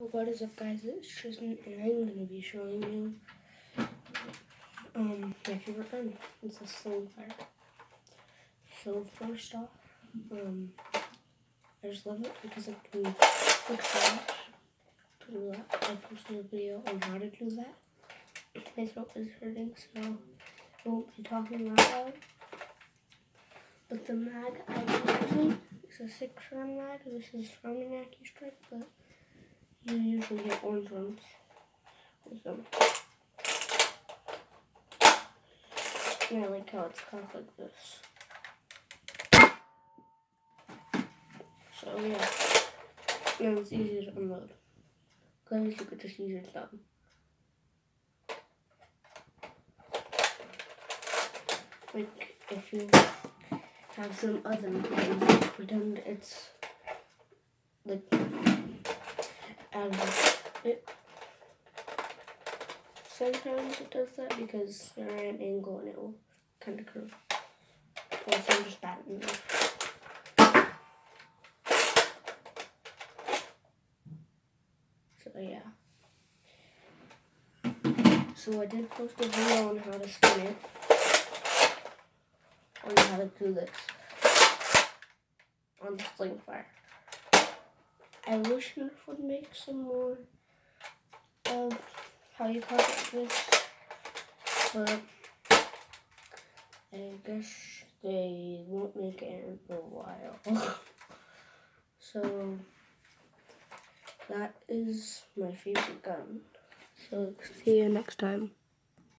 What is up, guys? It's Tristan, and I'm going to be showing you my favorite gun. It's a Slingfire. So first off, I just love it because it can quick charge to do that. I posted a video on how to do that. My throat is hurting, so I won't be talking that loud. But the mag I'm using is a 6-round mag. This is from an AccuStrike, but you usually get orange ones with them. And I like how it's cocked like this. So yeah, and it's easy to unload because you could just use your thumb. Like if you have some oven things, pretend it's like it. Sometimes it does that because they're at an angle and it will kind of curve. Also, I'm just bad at it. So yeah. So I did post a video on how to skin it, on how to do this on the Slingfire. I wish Nerf would make some more of how you cock this, but I guess they won't make it in a while. So that is my favorite gun. So see you next time.